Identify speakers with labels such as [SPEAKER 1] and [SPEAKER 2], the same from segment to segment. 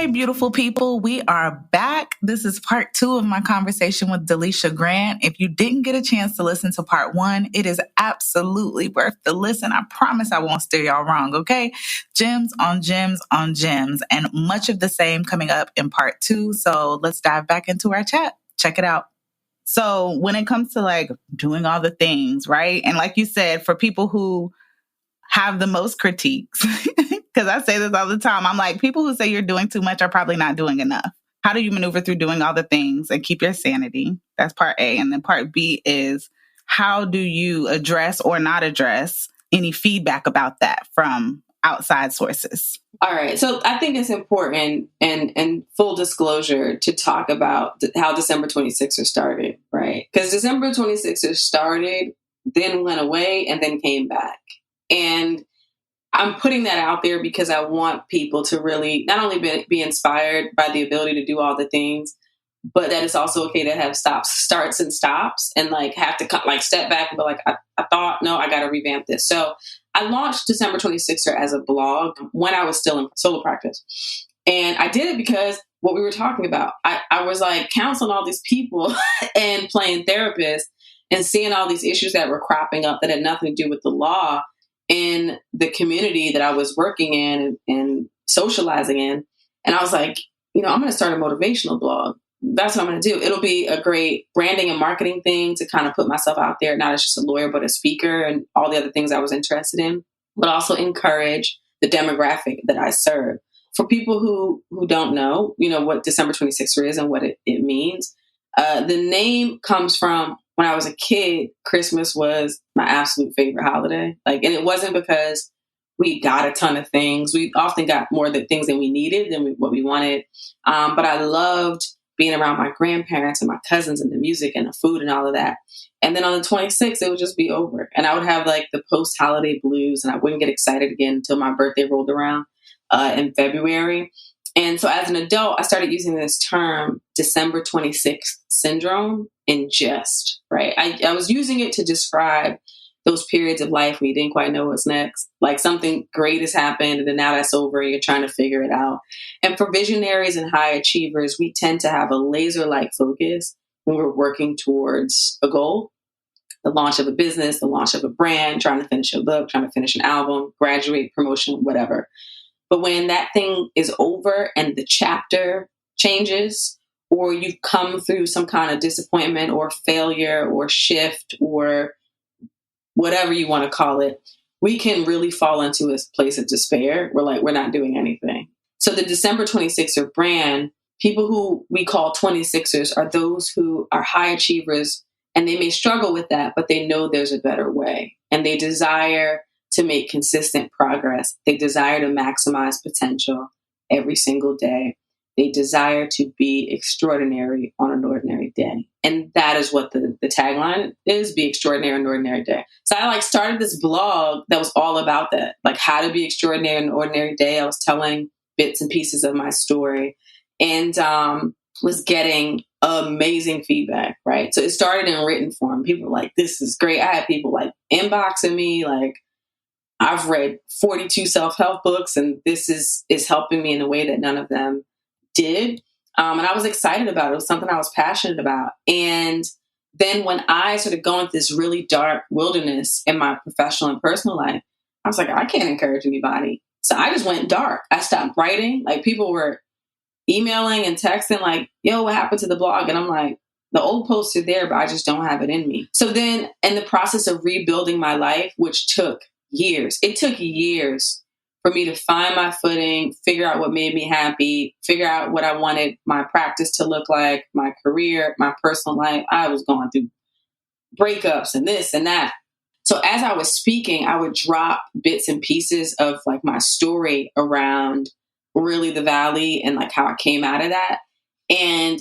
[SPEAKER 1] Hey, beautiful people. We are back. This is part 2 of my conversation with Delisha Grant. If you didn't get a chance to listen to part 1, it is absolutely worth the listen. I promise I won't steer y'all wrong, okay? Gems on gems on gems, and much of the same coming up in part 2. So let's dive back into our chat. Check it out. So when it comes to like doing all the things, right? And like you said, for people who have the most critiques, because I say this all the time, I'm like, people who say you're doing too much are probably not doing enough. How do you maneuver through doing all the things and keep your sanity? That's part A. And then part B is, how do you address or not address any feedback about that from outside sources?
[SPEAKER 2] All right. So I think it's important and full disclosure to talk about how December 26ers started, right? Because December 26ers started, then went away, and then came back. And I'm putting that out there because I want people to really not only be inspired by the ability to do all the things, but that it's also okay to have starts and stops, and like have to like step back and be like, I thought, no, I got to revamp this. So I launched December 26er as a blog when I was still in solo practice. And I did it because what we were talking about, I was like counseling all these people and playing therapist and seeing all these issues that were cropping up that had nothing to do with the law in the community that I was working in and socializing in. And I was like, I'm going to start a motivational blog. That's what I'm going to do. It'll be a great branding and marketing thing to kind of put myself out there, not as just a lawyer, but a speaker and all the other things I was interested in, but also encourage the demographic that I serve. For people who don't know, what December 26th is and what it means, the name comes from when I was a kid. Christmas was my absolute favorite holiday. And it wasn't because we got a ton of things. We often got more things than we needed than what we wanted. But I loved being around my grandparents and my cousins and the music and the food and all of that. And then on the 26th, it would just be over. And I would have like the post-holiday blues, and I wouldn't get excited again until my birthday rolled around in February. And so as an adult, I started using this term, December 26th syndrome, in jest, right? I was using it to describe those periods of life when you didn't quite know what's next. Like something great has happened, and then now that's over and you're trying to figure it out. And for visionaries and high achievers, we tend to have a laser-like focus when we're working towards a goal, the launch of a business, the launch of a brand, trying to finish a book, trying to finish an album, graduate, promotion, whatever. But when that thing is over and the chapter changes, or you've come through some kind of disappointment or failure or shift or whatever you want to call it, we can really fall into a place of despair. We're not doing anything. So the December 26er brand, people who we call 26ers are those who are high achievers, and they may struggle with that, but they know there's a better way, and they desire to make consistent progress. They desire to maximize potential every single day. They desire to be extraordinary on an ordinary day. And that is what the tagline is, be extraordinary on an ordinary day. So I started this blog that was all about that, like how to be extraordinary on an ordinary day. I was telling bits and pieces of my story and was getting amazing feedback, right? So it started in written form. People were like, this is great. I had people inboxing me, I've read 42 self-help books, and this is helping me in a way that none of them did. And I was excited about it. It was something I was passionate about. And then when I started going through this really dark wilderness in my professional and personal life, I was like, I can't encourage anybody. So I just went dark. I stopped writing. People were emailing and texting yo, what happened to the blog? And I'm like, the old posts are there, but I just don't have it in me. So then in the process of rebuilding my life, which took years, it took years for me to find my footing, figure out what made me happy, figure out what I wanted my practice to look like, my career, my personal life. I was going through breakups and this and that. So as I was speaking, I would drop bits and pieces of my story around really the valley and how I came out of that. And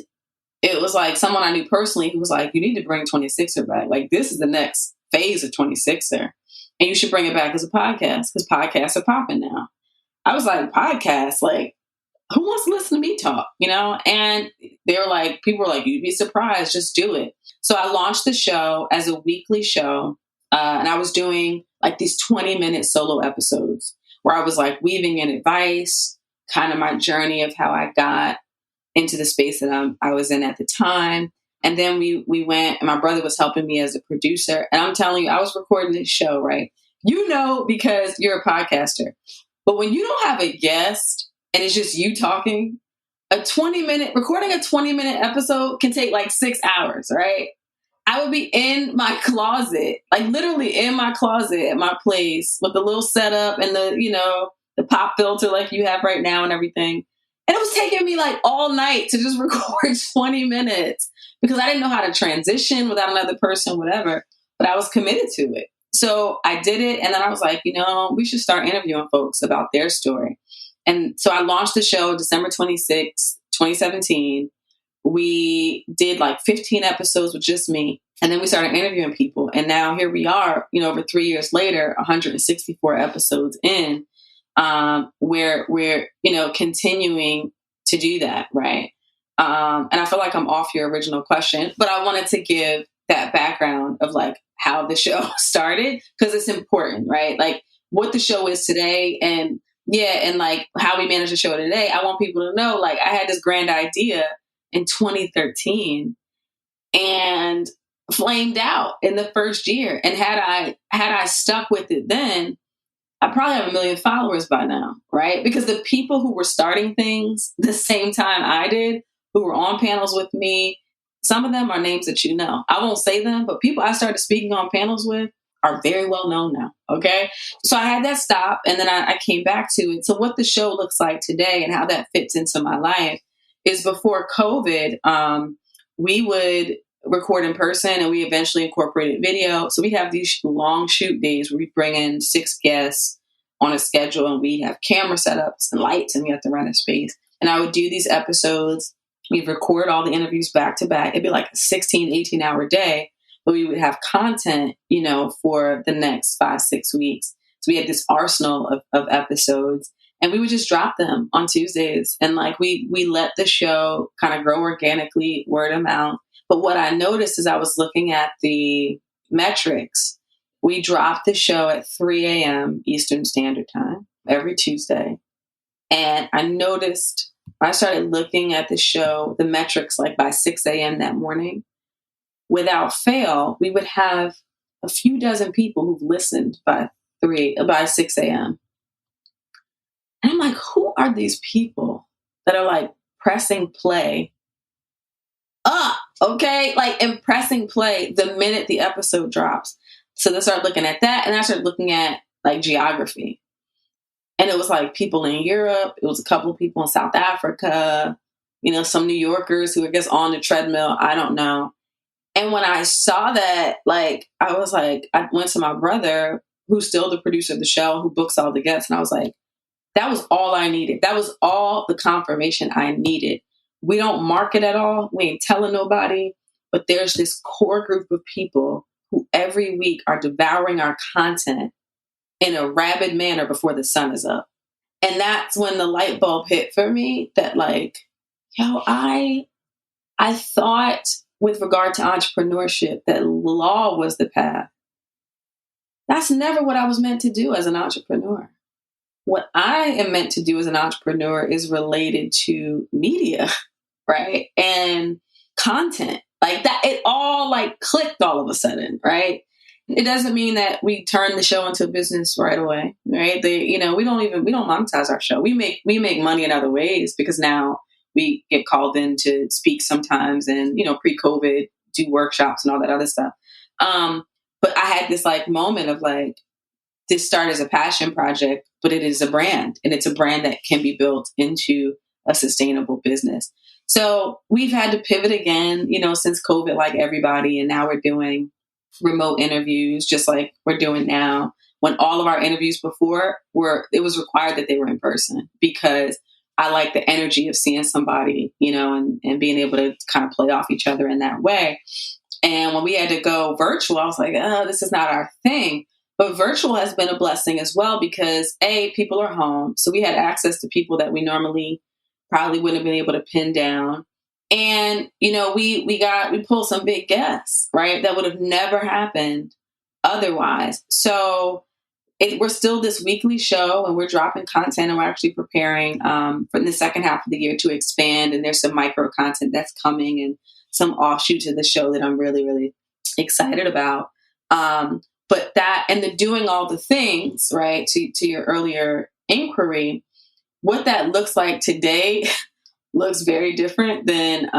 [SPEAKER 2] it was someone I knew personally who was you need to bring 26er back. This is the next phase of 26er. And you should bring it back as a podcast because podcasts are popping now. I was podcasts, who wants to listen to me talk, And they were people were you'd be surprised, just do it. So I launched the show as a weekly show. And I was doing these 20-minute solo episodes where I was weaving in advice, kind of my journey of how I got into the space that I was in at the time. And then we went, and my brother was helping me as a producer. And I'm telling you, I was recording this show, right? You know, because you're a podcaster. But when you don't have a guest and it's just you talking, recording a 20-minute episode can take like 6 hours, right? I would be in my closet, like literally in my closet at my place with the little setup and the pop filter like you have right now and everything. And it was taking me like all night to just record 20 minutes because I didn't know how to transition without another person, whatever, but I was committed to it. So I did it. And then I was like, we should start interviewing folks about their story. And so I launched the show December 26th, 2017. We did like 15 episodes with just me. And then we started interviewing people. And now here we are, over 3 years later, 164 episodes in, where we're, continuing to do that. Right. And I feel like I'm off your original question, but I wanted to give that background of like how the show started because it's important, right? Like what the show is today and like how we manage the show today. I want people to know, like I had this grand idea in 2013 and flamed out in the first year. And had I stuck with it then, I probably have 1 million followers by now, right? Because the people who were starting things the same time I did, who were on panels with me, some of them are names that you know. I won't say them, but people I started speaking on panels with are very well known now, okay? So I had that stop, and then I came back to it. So what the show looks like today and how that fits into my life is before COVID, we would record in person and we eventually incorporated video. So we have these long shoot days where we bring in 6 guests on a schedule and we have camera setups and lights and we have to rent a space. And I would do these episodes. We'd record all the interviews back to back. It'd be like a 16, 18-hour day, but we would have content, for the next 5-6 weeks. So we had this arsenal of episodes and we would just drop them on Tuesdays. And like we let the show kind of grow organically, word of mouth. But what I noticed as I was looking at the metrics, we dropped the show at 3 a.m. Eastern Standard Time every Tuesday. And I noticed when I started looking at the show, the metrics like by 6 a.m. that morning, without fail, we would have a few dozen people who've listened by 6 a.m. And I'm like, who are these people that are like pressing play up? Okay, like and pressing play the minute the episode drops. So they started looking at that, and I started looking at like geography. And it was like people in Europe. It was a couple of people in South Africa, some New Yorkers who I guess on the treadmill. I don't know. And when I saw that, like, I was like, I went to my brother, who's still the producer of the show, who books all the guests. And I was like, that was all I needed. That was all the confirmation I needed. We don't market at all. We ain't telling nobody. But there's this core group of people who every week are devouring our content in a rabid manner before the sun is up. And that's when the light bulb hit for me that like, I thought with regard to entrepreneurship that law was the path. That's never what I was meant to do as an entrepreneur. What I am meant to do as an entrepreneur is related to media, right? And content. Like that, it all like clicked all of a sudden, right? It doesn't mean that we turn the show into a business right away, right? We don't monetize our show. We make money in other ways because now we get called in to speak sometimes and, pre-COVID, do workshops and all that other stuff. But I had this like moment of like, this started as a passion project, but it is a brand and it's a brand that can be built into a sustainable business. So we've had to pivot again, since COVID, like everybody. And now we're doing remote interviews, just like we're doing now. When all of our interviews before it was required that they were in person because I like the energy of seeing somebody, and being able to kind of play off each other in that way. And when we had to go virtual, I was like, oh, this is not our thing. But virtual has been a blessing as well because people are home. So we had access to people that we normally probably wouldn't have been able to pin down. And, we pulled some big guests, right? That would have never happened otherwise. So we're still this weekly show, and we're dropping content, and we're actually preparing for the second half of the year to expand. And there's some micro content that's coming and some offshoots of the show that I'm really, really excited about. But that, and the doing all the things, right, to your earlier inquiry, what that looks like today looks very different than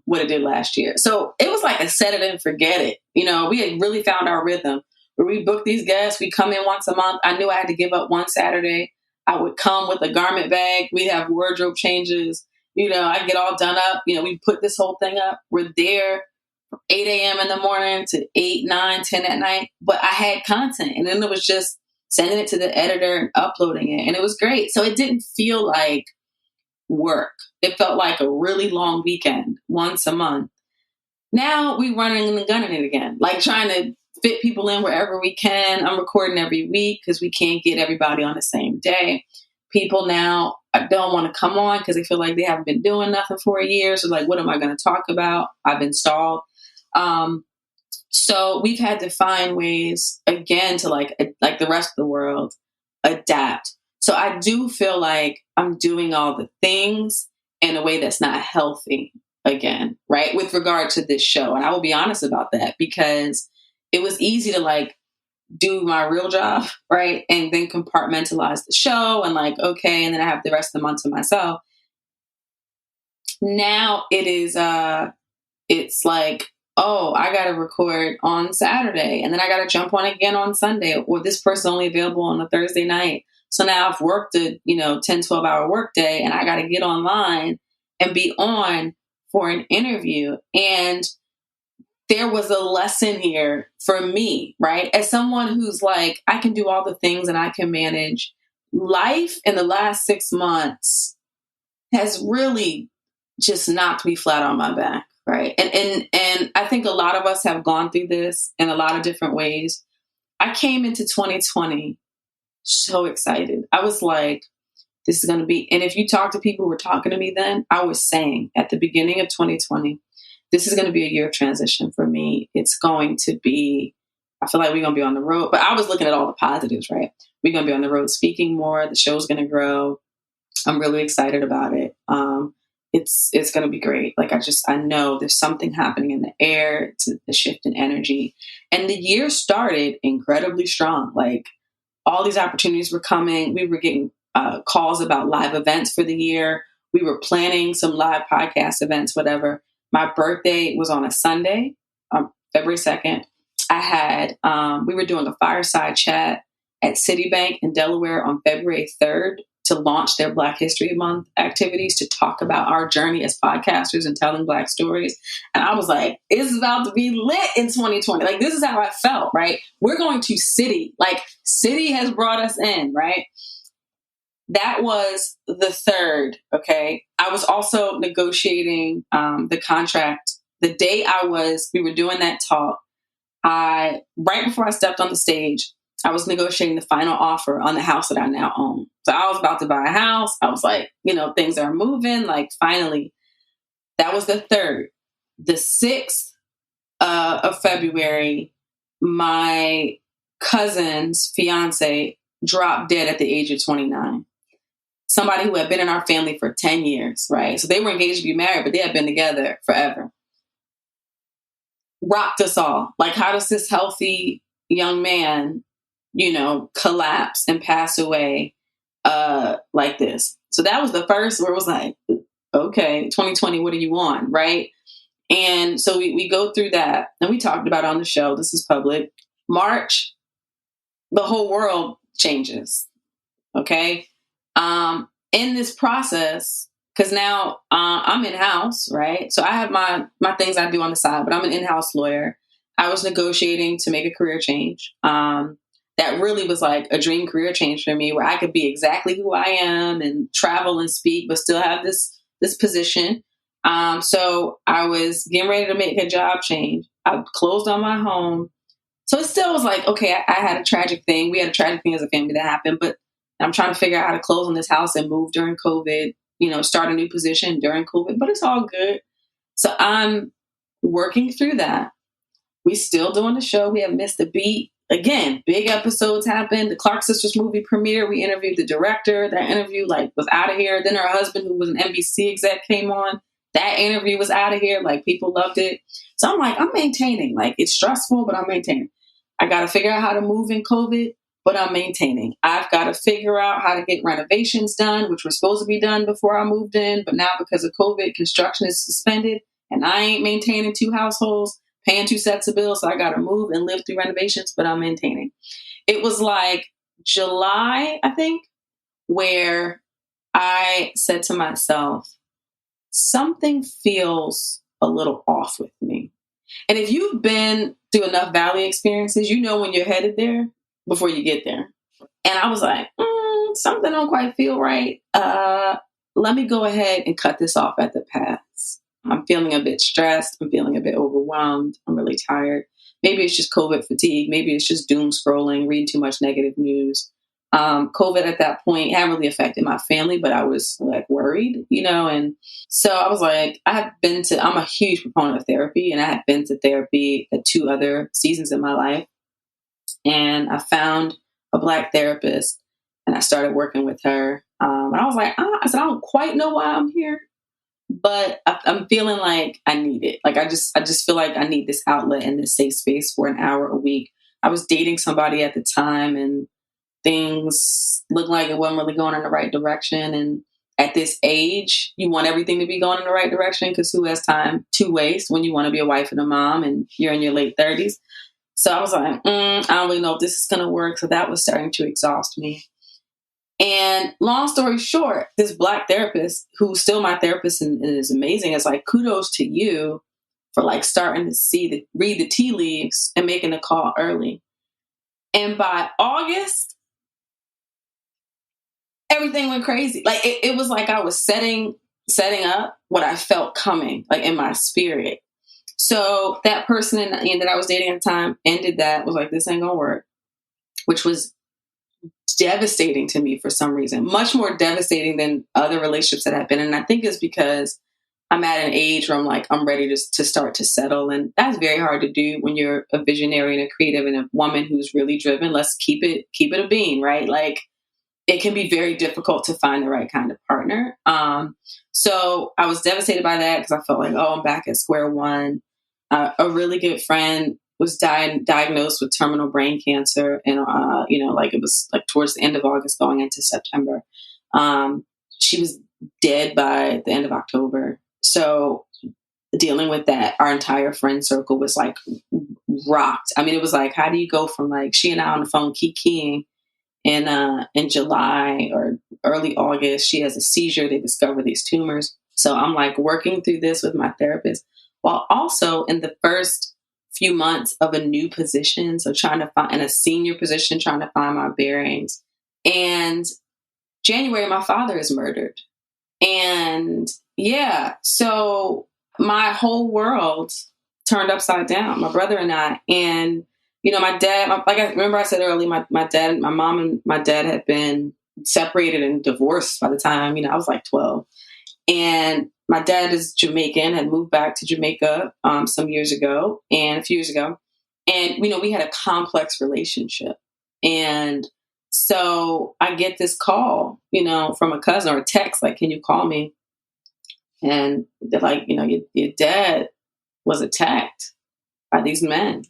[SPEAKER 2] what it did last year. So it was like a set it and forget it. We had really found our rhythm where we book these guests. We come in once a month. I knew I had to give up one Saturday. I would come with a garment bag. We have wardrobe changes. I get all done up. We put this whole thing up. We're there from 8 a.m. in the morning to 8, 9, 10 at night. But I had content. And then it was just sending it to the editor and uploading it. And it was great. So it didn't feel like work. It felt like a really long weekend once a month. Now we running and gunning it again, like trying to fit people in wherever we can. I'm recording every week because we can't get everybody on the same day. People now don't want to come on because they feel like they haven't been doing nothing for a year. So like, what am I going to talk about? I've been stalled. So we've had to find ways again to like the rest of the world, adapt. So I do feel like I'm doing all the things in a way that's not healthy again, right? With regard to this show. And I will be honest about that because it was easy to like do my real job, right? And then compartmentalize the show and like, okay, and then I have the rest of the month to myself. Now it is, it's like, oh, I got to record on Saturday and then I got to jump on again on Sunday, or this person's only available on a Thursday night. So now I've worked a, 10, 12 hour workday and I got to get online and be on for an interview. And there was a lesson here for me, right? As someone who's like, I can do all the things and I can manage life in the last 6 months has really just knocked me flat on my back. Right. And I think a lot of us have gone through this in a lot of different ways. I came into 2020 so excited. I was like, this is going to be, and if you talk to people who were talking to me then, I was saying at the beginning of 2020, this is going to be a year of transition for me. It's going to be, I feel like we're going to be on the road, but I was looking at all the positives, right? We're going to be on the road speaking more. The show's going to grow. I'm really excited about it. It's going to be great. Like, I know there's something happening in the air. It's a shift in energy. And the year started incredibly strong. Like, all these opportunities were coming. We were getting calls about live events for the year. We were planning some live podcast events, whatever. My birthday was on a Sunday, February 2nd. I had, we were doing a fireside chat at Citibank in Delaware on February 3rd. To launch their Black History Month activities to talk about our journey as podcasters and telling Black stories. And I was like, it's about to be lit in 2020. Like, this is how I felt, right? We're going to Citi. Like, Citi has brought us in, right? That was the 3rd, okay? I was also negotiating the contract. The day we were doing that talk, right before I stepped on the stage, I was negotiating the final offer on the house that I now own. So I was about to buy a house. I was like, things are moving. Like, finally, that was the 3rd. The 6th of February, my cousin's fiance dropped dead at the age of 29. Somebody who had been in our family for 10 years, right? So they were engaged to be married, but they had been together forever. Rocked us all. Like, how does this healthy young man collapse and pass away like this? So that was the first where it was like, okay, 2020, what are you on? Right. And so we go through that and we talked about it on the show. This is public. March, the whole world changes. Okay. In this process, because now I'm in-house, right? So I have my things I do on the side, but I'm an in-house lawyer. I was negotiating to make a career change. That really was like a dream career change for me, where I could be exactly who I am and travel and speak, but still have this position. So I was getting ready to make a job change. I closed on my home. So it still was like, okay, I had a tragic thing. We had a tragic thing as a family that happened, but I'm trying to figure out how to close on this house and move during COVID, start a new position during COVID, but it's all good. So I'm working through that. We still doing the show. We haven't missed a beat. again, big episodes happened. The Clark Sisters movie premiere. We interviewed the director. That interview was out of here. Then her husband, who was an NBC exec, came on. That interview was out of here. People loved it. So I'm I'm maintaining. It's stressful, but I'm maintaining. I got to figure out how to move in COVID, but I'm maintaining. I've got to figure out how to get renovations done, which were supposed to be done before I moved in. But now because of COVID, construction is suspended and I ain't maintaining 2 households, paying 2 sets of bills. So I got to move and live through renovations, but I'm maintaining. It was July, I think, where I said to myself, something feels a little off with me. And if you've been through enough valley experiences, you know when you're headed there before you get there. And I was like, something don't quite feel right. Let me go ahead and cut this off at the pass. I'm feeling a bit stressed. I'm feeling a bit overwhelmed. I'm really tired. Maybe it's just COVID fatigue. Maybe it's just doom scrolling, reading too much negative news. COVID at that point hadn't really affected my family, but I was worried, and so I was I'm a huge proponent of therapy, and I had been to therapy at 2 other seasons in my life. And I found a Black therapist and I started working with her. And I was I said, I don't quite know why I'm here, but I'm feeling like I need it. I just feel like I need this outlet and this safe space for an hour a week. I was dating somebody at the time and things looked like it wasn't really going in the right direction. And at this age, you want everything to be going in the right direction because who has time to waste when you want to be a wife and a mom and you're in your late 30s? So I was I don't really know if this is going to work. So that was starting to exhaust me. And long story short, this Black therapist, who's still my therapist and is amazing, is kudos to you for starting to read the tea leaves and making a call early. And by August, everything went crazy. It was I was setting up what I felt coming, in my spirit. So that person that I was dating at the time ended that, was this ain't gonna work, which was devastating to me for some reason, much more devastating than other relationships that I've been in. And I think it's because I'm at an age where I'm ready to start to settle. And that's very hard to do when you're a visionary and a creative and a woman who's really driven. Let's keep it a bean, right? It can be very difficult to find the right kind of partner. So I was devastated by that because I felt I'm back at square one. A really good friend was diagnosed with terminal brain cancer. And, it was towards the end of August going into September. She was dead by the end of October. So dealing with that, our entire friend circle was rocked. I mean, it was how do you go from she and I on the phone kikiing in July or early August, she has a seizure. They discover these tumors. So I'm working through this with my therapist while also in the first few months of a new position. So trying to find in a senior position, trying to find my bearings. And January, my father is murdered. And so my whole world turned upside down, my brother and I. And my dad, I remember I said earlier, my mom and my dad had been separated and divorced by the time, I was 12. And my dad is Jamaican, had moved back to Jamaica a few years ago. And, we had a complex relationship. And so I get this call, from a cousin or a text, can you call me? And they're your dad was attacked by these men.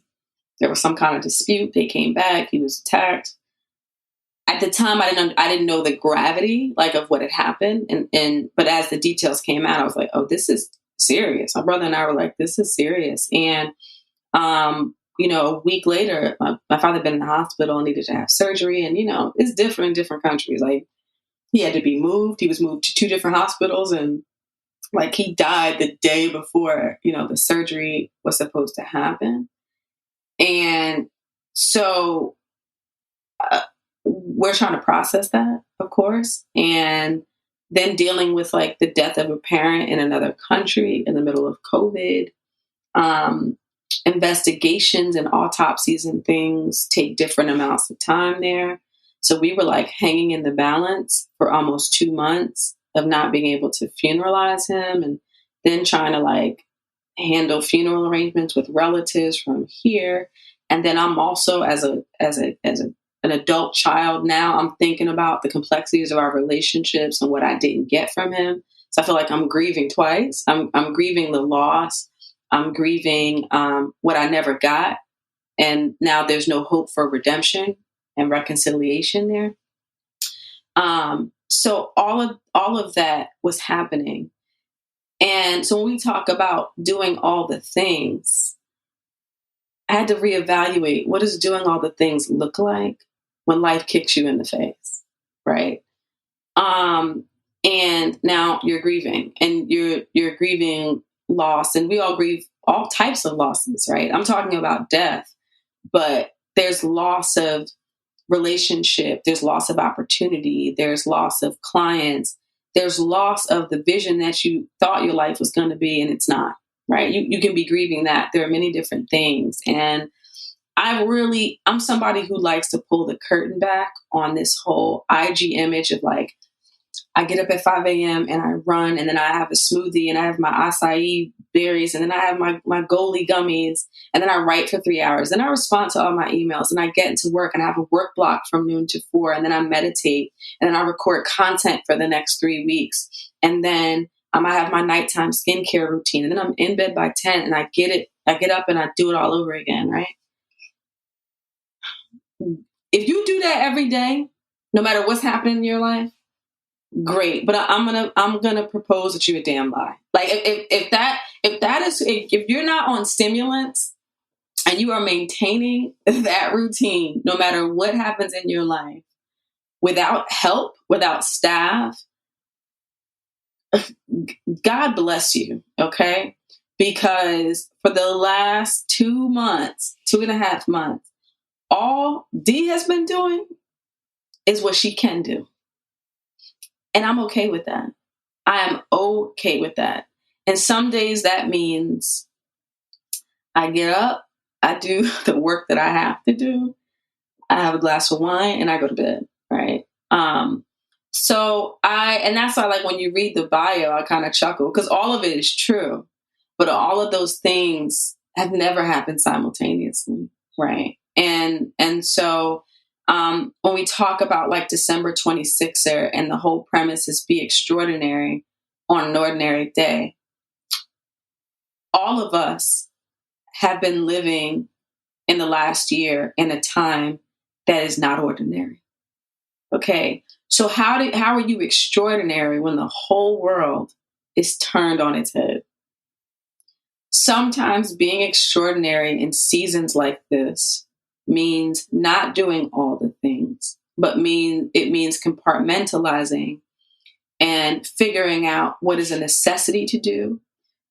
[SPEAKER 2] There was some kind of dispute. They came back. He was attacked. At the time, I didn't know the gravity of what had happened. But as the details came out, I was oh, this is serious. My brother and I were this is serious. And a week later, my father had been in the hospital and needed to have surgery. And it's different in different countries. He had to be moved. He was moved to 2 different hospitals, and he died the day before the surgery was supposed to happen. And so we're trying to process that, of course. And then dealing with the death of a parent in another country in the middle of COVID. Investigations and autopsies and things take different amounts of time there. So we were hanging in the balance for almost 2 months of not being able to funeralize him, and then trying to handle funeral arrangements with relatives from here. And then I'm also an adult child now, I'm thinking about the complexities of our relationships and what I didn't get from him. So I feel like I'm grieving twice. I'm grieving the loss. I'm grieving what I never got. And now there's no hope for redemption and reconciliation there. So all of that was happening. And so when we talk about doing all the things, I had to reevaluate, what does doing all the things look like when life kicks you in the face, right? And now you're grieving, and you're grieving loss, and we all grieve all types of losses, right? I'm talking about death, but there's loss of relationship, there's loss of opportunity, there's loss of clients, there's loss of the vision that you thought your life was going to be, and it's not, right? You can be grieving that. There are many different things. And I'm somebody who likes to pull the curtain back on this whole IG image of like, I get up at 5 a.m. and I run, and then I have a smoothie, and I have my acai berries, and then I have my Goli gummies, and then I write for 3 hours. Then I respond to all my emails, and I get into work, and I have a work block from noon to 4, and then I meditate, and then I record content for the next 3 weeks. And then I have my nighttime skincare routine, and then I'm in bed by 10, and I get up and I do it all over again, right? If you do that every day, no matter what's happening in your life, great. But I'm gonna propose that you a damn lie. Like if you're not on stimulants and you are maintaining that routine, no matter what happens in your life, without help, without staff, God bless you. Okay. Because for the last 2.5 months, all Dee has been doing is what she can do. And I'm okay with that. I am okay with that. And some days that means I get up, I do the work that I have to do, I have a glass of wine, and I go to bed, right? And that's why, like, when you read the bio, I kind of chuckle, because all of it is true, but all of those things have never happened simultaneously, right? And so when we talk about like December 26er, and the whole premise is be extraordinary on an ordinary day, all of us have been living in the last year in a time that is not ordinary. Okay. So how are you extraordinary when the whole world is turned on its head? Sometimes being extraordinary in seasons like this means not doing all the things, but it means compartmentalizing and figuring out what is a necessity to do,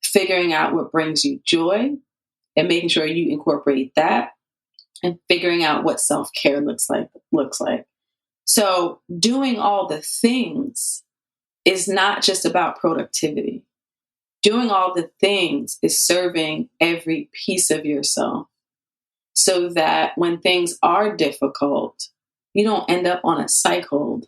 [SPEAKER 2] figuring out what brings you joy, and making sure you incorporate that, and figuring out what self-care looks like. So doing all the things is not just about productivity. Doing all the things is serving every piece of yourself, so that when things are difficult, you don't end up on a psych hold,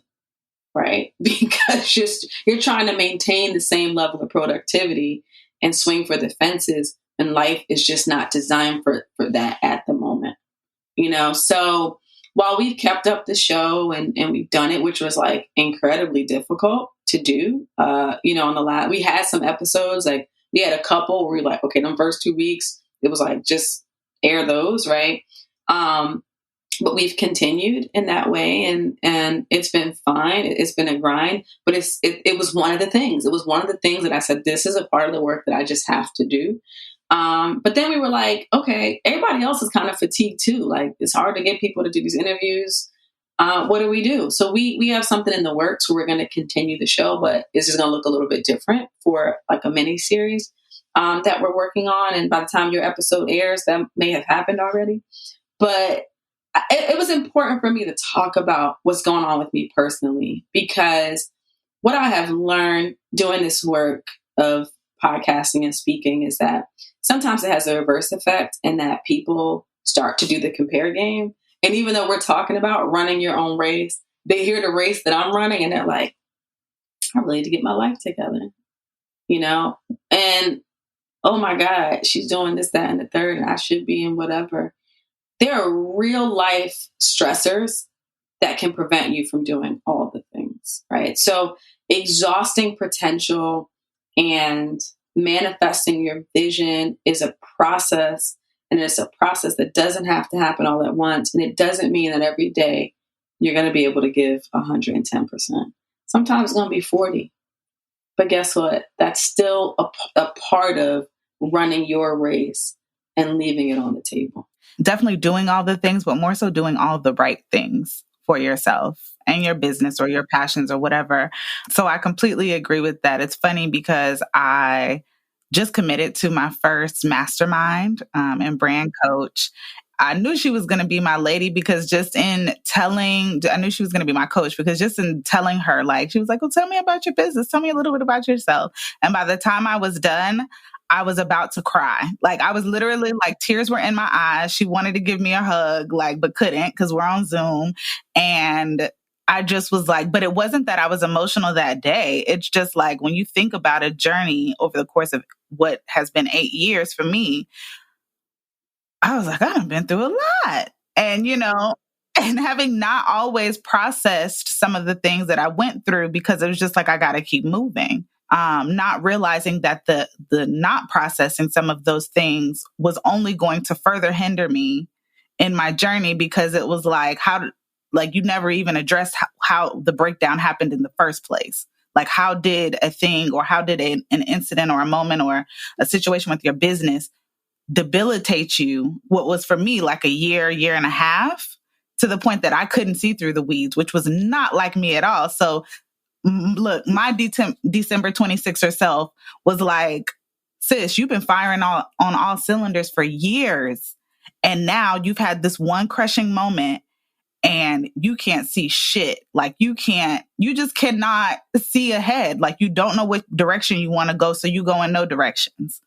[SPEAKER 2] right? Because you're trying to maintain the same level of productivity and swing for the fences, and life is just not designed for that at the moment, So while we've kept up the show and we've done it, which was like incredibly difficult to do, on the last, we had some episodes, like we had a couple where we were like, okay, the first 2 weeks, it was like, just air those, right? But we've continued in that way, and it's been fine. It's been a grind, but it was one of the things. It was one of the things that I said, this is a part of the work that I just have to do. But then we were like, okay, everybody else is kind of fatigued too. Like, it's hard to get people to do these interviews. What do we do? So we have something in the works where we're going to continue the show, but it's just going to look a little bit different for like a mini series that we're working on. And by the time your episode airs, that may have happened already. But it was important for me to talk about what's going on with me personally, because what I have learned doing this work of podcasting and speaking is that sometimes it has a reverse effect, and that people start to do the compare game. And even though we're talking about running your own race, they hear the race that I'm running and they're like, I really need to get my life together, And oh my God, she's doing this, that, and the third, and I should be in whatever. there are real life stressors that can prevent you from doing all the things, right? So exhausting potential and manifesting your vision is a process, and it's a process that doesn't have to happen all at once. And it doesn't mean that every day you're going to be able to give 110%. Sometimes it's going to be 40. But guess what? That's still a part of running your race and leaving it on the table.
[SPEAKER 1] Definitely doing all the things, but more so doing all the right things for yourself and your business or your passions or whatever. So I completely agree with that. It's funny because I just committed to my first mastermind and brand coach. I knew she was going to be my lady because I knew she was going to be my coach because just in telling her, like, she was like, well, tell me about your business. Tell me a little bit about yourself. And by the time I was done, I was about to cry. Like, I was literally like, tears were in my eyes. She wanted to give me a hug, like, but couldn't because we're on Zoom. And I just was like, but it wasn't that I was emotional that day. It's just like, when you think about a journey over the course of what has been 8 years for me, I was like, I've been through a lot. And, and having not always processed some of the things that I went through because it was just like, I got to keep moving. Not realizing that the not processing some of those things was only going to further hinder me in my journey because it was like, you never even addressed how the breakdown happened in the first place. Like, how did a thing or how did an incident or a moment or a situation with your business debilitate you, what was for me like a year and a half, to the point that I couldn't see through the weeds, which was not like me at all. So look, my December 26th self was like, sis, you've been firing on all cylinders for years. And now you've had this one crushing moment and you can't see shit. Like, you just cannot see ahead. Like, you don't know which direction you want to go. So you go in no directions.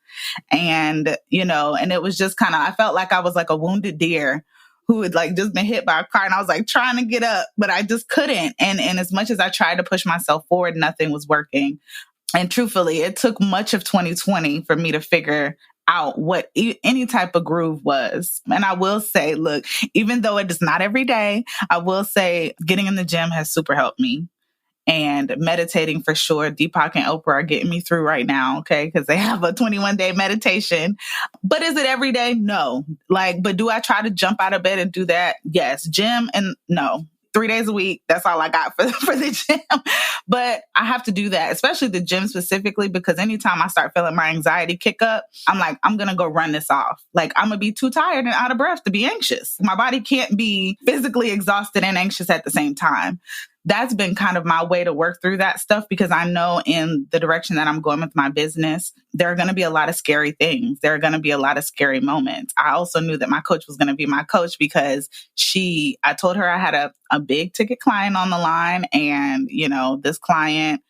[SPEAKER 1] And, and it was just I felt like I was like a wounded deer who had like just been hit by a car, and I was like trying to get up, but I just couldn't. And as much as I tried to push myself forward, nothing was working. And truthfully, it took much of 2020 for me to figure out what any type of groove was. And I will say, look, even though it is not every day, I will say getting in the gym has super helped me. And meditating for sure. Deepak and Oprah are getting me through right now, okay? Because they have a 21-day meditation. But is it every day? No. But do I try to jump out of bed and do that? Yes. Gym and no. 3 days a week. That's all I got for the gym. But I have to do that, especially the gym specifically, because anytime I start feeling my anxiety kick up, I'm like, I'm going to go run this off. Like, I'm going to be too tired and out of breath to be anxious. My body can't be physically exhausted and anxious at the same time. That's been kind of my way to work through that stuff, because I know in the direction that I'm going with my business, there are going to be a lot of scary things. There are going to be a lot of scary moments. I also knew that my coach was going to be my coach because I told her I had a big ticket client on the line, and, this client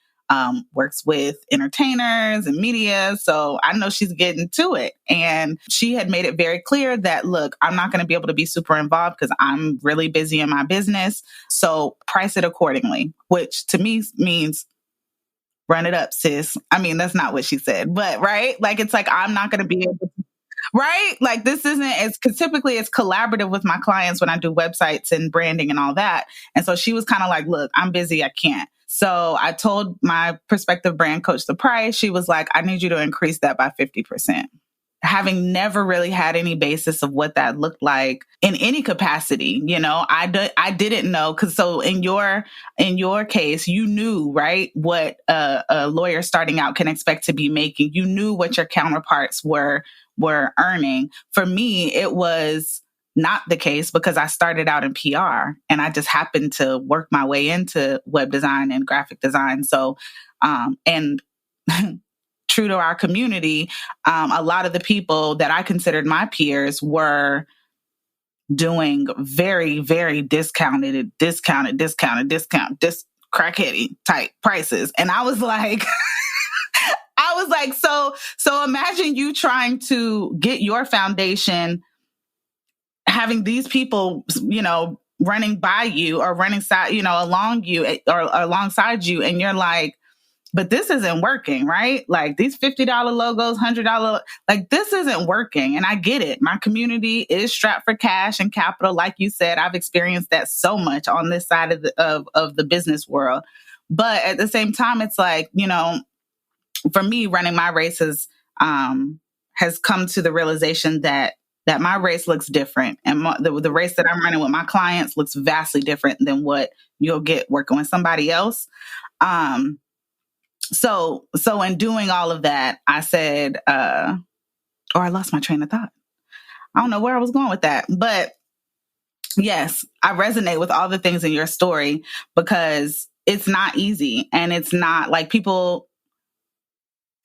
[SPEAKER 1] works with entertainers and media. So I know she's getting to it. And she had made it very clear that, look, I'm not going to be able to be super involved because I'm really busy in my business. So price it accordingly, which to me means run it up, sis. I mean, that's not what she said, but right? Like, it's like, I'm not going to be able to. Right? Like, this because typically it's collaborative with my clients when I do websites and branding and all that. And so she was kind of like, look, I'm busy. I can't. So I told my prospective brand coach the price. She was like, I need you to increase that by 50%. Having never really had any basis of what that looked like in any capacity, I didn't know. Cause so in your case, you knew, right, what a lawyer starting out can expect to be making. You knew what your counterparts were earning. For me, it was not the case because I started out in PR and I just happened to work my way into web design and graphic design. So, and true to our community, a lot of the people that I considered my peers were doing very, very discounted, crackheady type prices. And I was like, so imagine you trying to get your foundation, having these people, running by you or running along you or alongside you. And you're like, but this isn't working, right? Like these $50 logos, $100, like this isn't working. And I get it. My community is strapped for cash and capital. Like you said, I've experienced that so much on this side of the business world. But at the same time, it's like, for me, running my races has come to the realization that my race looks different. And the race that I'm running with my clients looks vastly different than what you'll get working with somebody else. So in doing all of that, I said, I lost my train of thought. I don't know where I was going with that, but yes, I resonate with all the things in your story because it's not easy, and it's not like people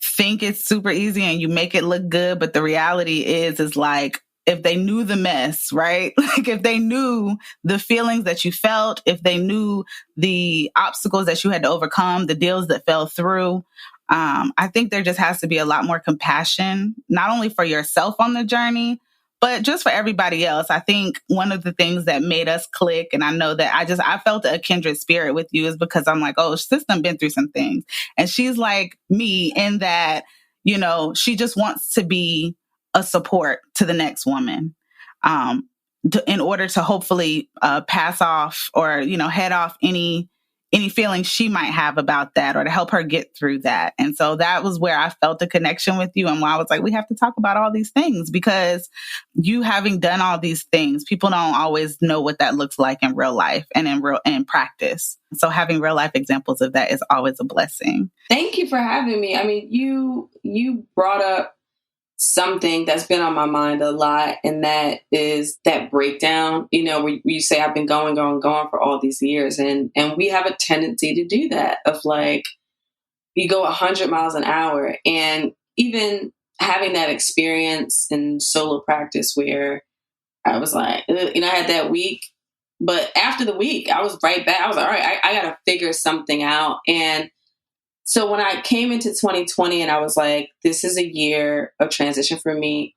[SPEAKER 1] think it's super easy and you make it look good. But the reality is like, if they knew the mess, right? Like if they knew the feelings that you felt, if they knew the obstacles that you had to overcome, the deals that fell through, I think there just has to be a lot more compassion, not only for yourself on the journey, but just for everybody else. I think one of the things that made us click, and I know that I felt a kindred spirit with you, is because I'm like, oh, sis done been through some things. And she's like me in that, she just wants to be a support to the next woman, in order to hopefully pass off or, head off any feelings she might have about that, or to help her get through that. And so that was where I felt a connection with you, and why I was like, we have to talk about all these things, because you having done all these things, people don't always know what that looks like in real life and in practice. So having real life examples of that is always a blessing.
[SPEAKER 2] Thank you for having me. I mean, you brought up something that's been on my mind a lot, and that is that breakdown, where you say I've been going for all these years, and we have a tendency to do that, of like, you go 100 miles an hour. And even having that experience in solo practice where I was like, I had that week, but after the week I was right back. I was like, all right, I gotta figure something out. And so when I came into 2020 and I was like, this is a year of transition for me,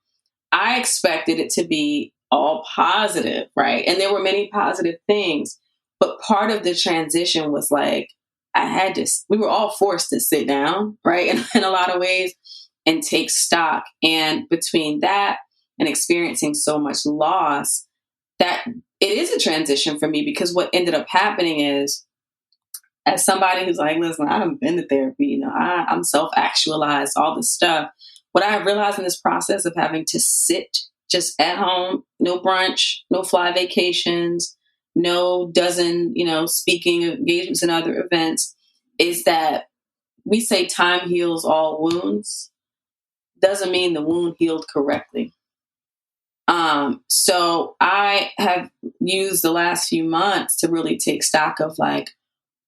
[SPEAKER 2] I expected it to be all positive, right? And there were many positive things. But part of the transition was like, we were all forced to sit down, right? In a lot of ways, and take stock. And between that and experiencing so much loss, that it is a transition for me, because what ended up happening is, as somebody who's like, listen, I haven't been to therapy, I'm self-actualized, all this stuff. What I have realized in this process of having to sit just at home, no brunch, no fly vacations, no dozen, speaking engagements and other events, is that we say time heals all wounds. Doesn't mean the wound healed correctly. So I have used the last few months to really take stock of like,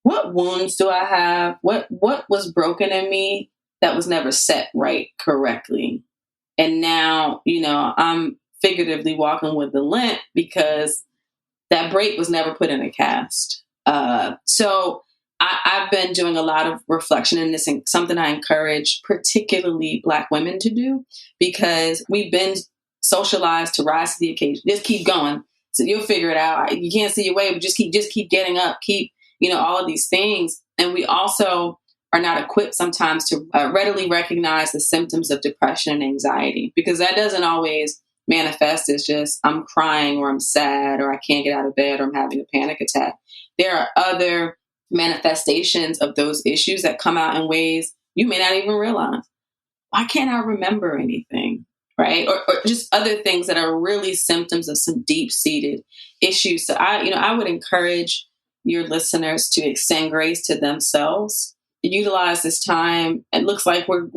[SPEAKER 2] what wounds do I have? What was broken in me that was never set right correctly? And now, I'm figuratively walking with the limp because that break was never put in a cast. So I've been doing a lot of reflection in this, and something I encourage particularly Black women to do, because we've been socialized to rise to the occasion. Just keep going. So you'll figure it out. You can't see your way, but just keep getting up, keep, all of these things. And we also are not equipped sometimes to readily recognize the symptoms of depression and anxiety, because that doesn't always manifest as just I'm crying or I'm sad or I can't get out of bed or I'm having a panic attack. There are other manifestations of those issues that come out in ways you may not even realize. Why can't I remember anything? Right? Or just other things that are really symptoms of some deep-seated issues. So I would encourage your listeners to extend grace to themselves, utilize this time. It looks like we're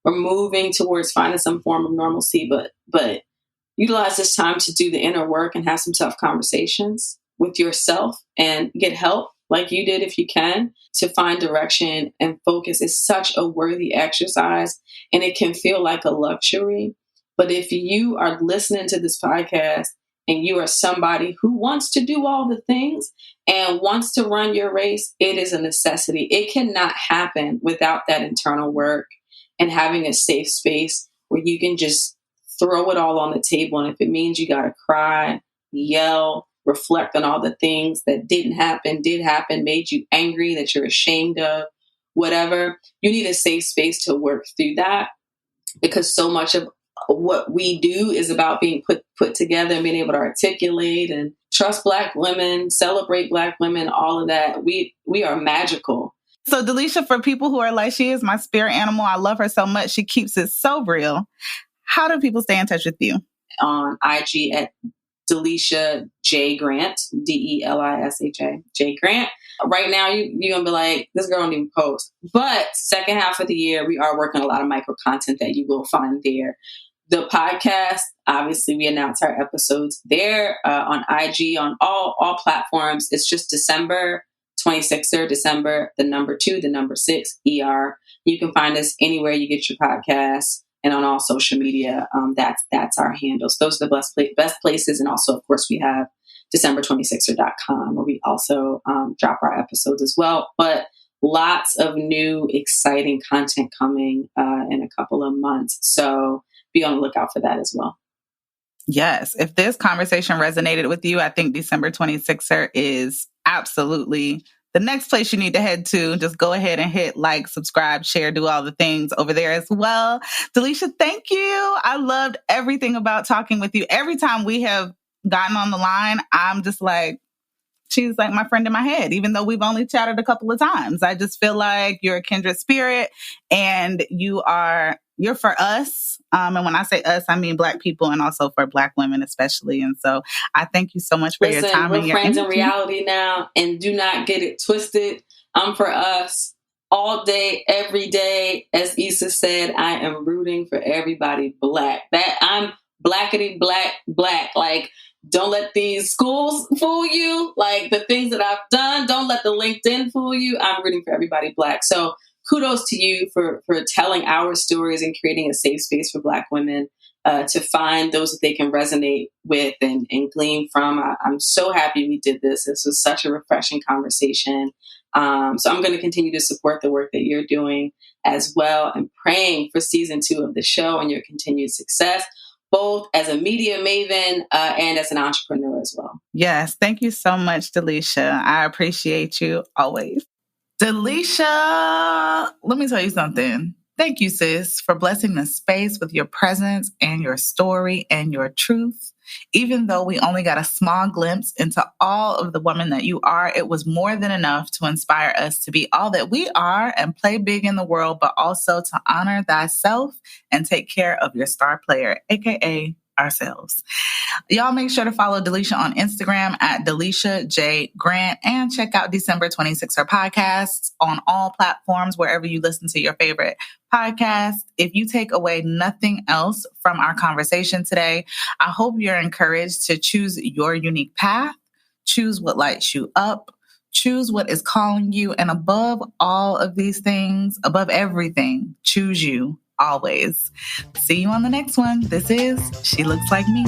[SPEAKER 2] moving towards finding some form of normalcy, but utilize this time to do the inner work and have some tough conversations with yourself and get help like you did if you can, to find direction and focus. Is such a worthy exercise, and it can feel like a luxury. But if you are listening to this podcast and you are somebody who wants to do all the things and wants to run your race, it is a necessity. It cannot happen without that internal work and having a safe space where you can just throw it all on the table. And if it means you got to cry, yell, reflect on all the things that did happen, made you angry, that you're ashamed of, whatever. You need a safe space to work through that, because so much of what we do is about being put together and being able to articulate and trust Black women, celebrate Black women, all of that. We are magical.
[SPEAKER 1] So Delisha, for people who are like, she is my spirit animal, I love her so much, she keeps it so real. How do people stay in touch with you?
[SPEAKER 2] On IG at Delisha J Grant, Delisha J Grant. Right now, you're going to be like, this girl don't even post. But second half of the year, we are working a lot of micro content that you will find there. The podcast, obviously, we announce our episodes there on IG, on all platforms. It's just December 26th, December, the number 2, the number 6, ER. You can find us anywhere you get your podcasts and on all social media. That's our handles. Those are the best places. And also, of course, we have December26er.com, where we also drop our episodes as well. But lots of new, exciting content coming in a couple of months. So be on the lookout for that as well.
[SPEAKER 1] Yes. If this conversation resonated with you, I think December 26er is absolutely the next place you need to head to. Just go ahead and hit like, subscribe, share, do all the things over there as well. Delisha, thank you. I loved everything about talking with you. Every time we have gotten on the line, I'm just like, she's like my friend in my head, even though we've only chatted a couple of times. I just feel like you're a kindred spirit, and you're for us. And when I say us, I mean Black people, and also for Black women especially. And so I thank you so much for your time.
[SPEAKER 2] We're friends in reality now, and do not get it twisted. I'm for us all day, every day. As Issa said, I am rooting for everybody Black. That I'm blackity black. Like, don't let these schools fool you. Like, the things that I've done, don't let the LinkedIn fool you. I'm rooting for everybody Black. So kudos to you for telling our stories and creating a safe space for Black women to find those that they can resonate with and glean from. I'm so happy we did this. This was such a refreshing conversation. So I'm going to continue to support the work that you're doing as well, and praying for season 2 of the show and your continued success, both as a media maven and as an entrepreneur as well.
[SPEAKER 1] Yes. Thank you so much, Delisha. I appreciate you always. Delisha, let me tell you something. Thank you, sis, for blessing the space with your presence and your story and your truth. Even though we only got a small glimpse into all of the woman that you are, it was more than enough to inspire us to be all that we are and play big in the world, but also to honor thyself and take care of your star player, aka ourselves. Y'all make sure to follow Delisha on Instagram at Delisha J Grant, and check out December 26er podcasts on all platforms, wherever you listen to your favorite podcast. If you take away nothing else from our conversation today, I hope you're encouraged to choose your unique path, choose what lights you up, choose what is calling you, and above all of these things, above everything, choose you always. See you on the next one. This is She Looks Like Me.